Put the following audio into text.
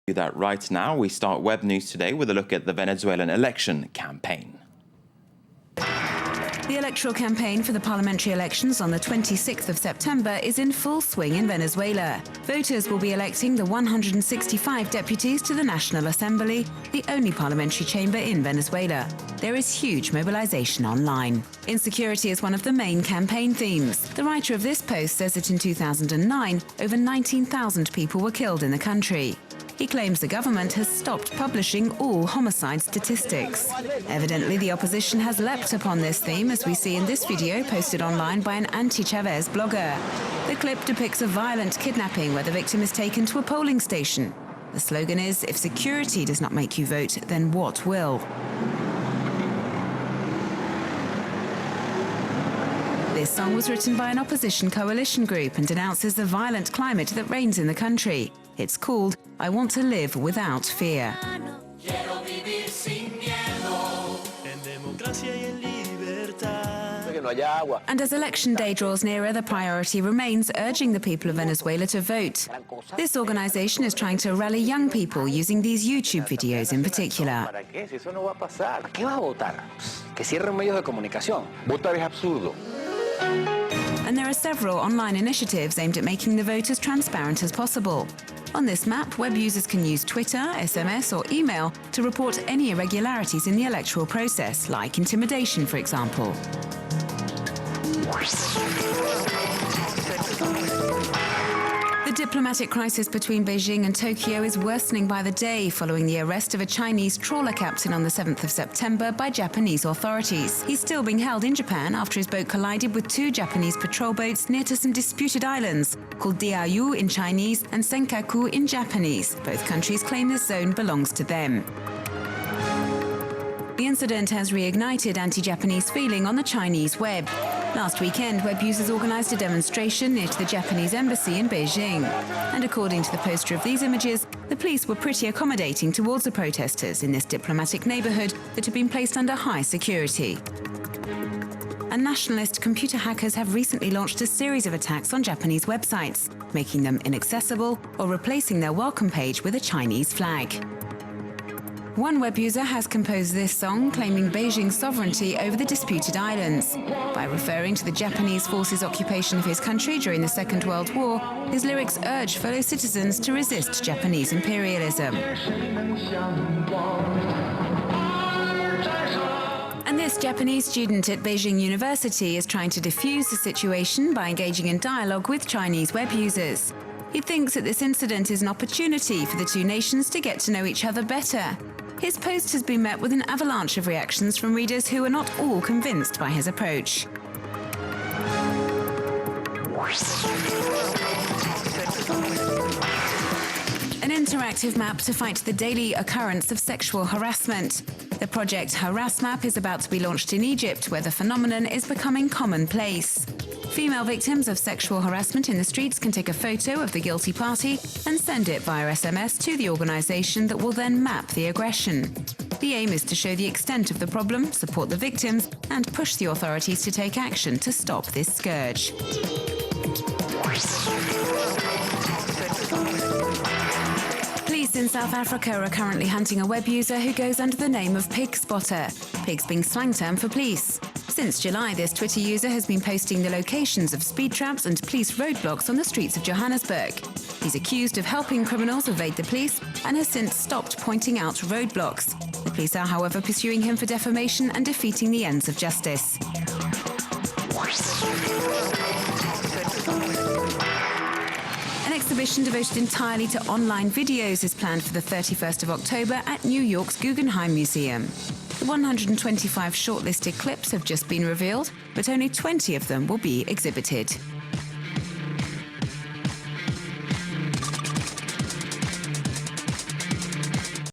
Do that right now. We start Web News today with a look at the Venezuelan election campaign. The electoral campaign for the parliamentary elections on the 26th of September is in full swing in Venezuela. Voters will be electing the 165 deputies to the National Assembly, the only parliamentary chamber in Venezuela. There is huge mobilization online. Insecurity is one of the main campaign themes. The writer of this post says that in 2009, over 19,000 people were killed in the country. He claims the government has stopped publishing all homicide statistics. Evidently, the opposition has leapt upon this theme, as we see in this video posted online by an anti-Chavez blogger. The clip depicts a violent kidnapping where the victim is taken to a polling station. The slogan is, "If security does not make you vote, then what will?" This song was written by an opposition coalition group and denounces the violent climate that reigns in the country. It's called "I Want to Live Without Fear." And as election day draws nearer, the priority remains urging the people of Venezuela to vote. This organization is trying to rally young people using these YouTube videos in particular. And there are several online initiatives aimed at making the vote as transparent as possible. On this map, web users can use Twitter, SMS or email to report any irregularities in the electoral process, like intimidation, for example. The diplomatic crisis between Beijing and Tokyo is worsening by the day following the arrest of a Chinese trawler captain on the 7th of September by Japanese authorities. He's still being held in Japan after his boat collided with two Japanese patrol boats near to some disputed islands called Diaoyu in Chinese and Senkaku in Japanese. Both countries claim this zone belongs to them. The incident has reignited anti-Japanese feeling on the Chinese web. Last weekend, web users organized a demonstration near to the Japanese embassy in Beijing. And according to the poster of these images, the police were pretty accommodating towards the protesters in this diplomatic neighborhood that had been placed under high security. And nationalist computer hackers have recently launched a series of attacks on Japanese websites, making them inaccessible or replacing their welcome page with a Chinese flag. One web user has composed this song claiming Beijing's sovereignty over the disputed islands. By referring to the Japanese forces' occupation of his country during the Second World War, his lyrics urge fellow citizens to resist Japanese imperialism. And this Japanese student at Beijing University is trying to defuse the situation by engaging in dialogue with Chinese web users. He thinks that this incident is an opportunity for the two nations to get to know each other better. His post has been met with an avalanche of reactions from readers who are not all convinced by his approach. An interactive map to fight the daily occurrence of sexual harassment. The project Harassmap is about to be launched in Egypt, where the phenomenon is becoming commonplace. Female victims of sexual harassment in the streets can take a photo of the guilty party and send it via SMS to the organization that will then map the aggression. The aim is to show the extent of the problem, support the victims, and push the authorities to take action to stop this scourge. Police in South Africa are currently hunting a web user who goes under the name of Pig Spotter, pigs being slang term for police. Since July, this Twitter user has been posting the locations of speed traps and police roadblocks on the streets of Johannesburg. He's accused of helping criminals evade the police and has since stopped pointing out roadblocks. The police are, however, pursuing him for defamation and defeating the ends of justice. An exhibition devoted entirely to online videos is planned for the 31st of October at New York's Guggenheim Museum. The 125 shortlisted clips have just been revealed, but only 20 of them will be exhibited.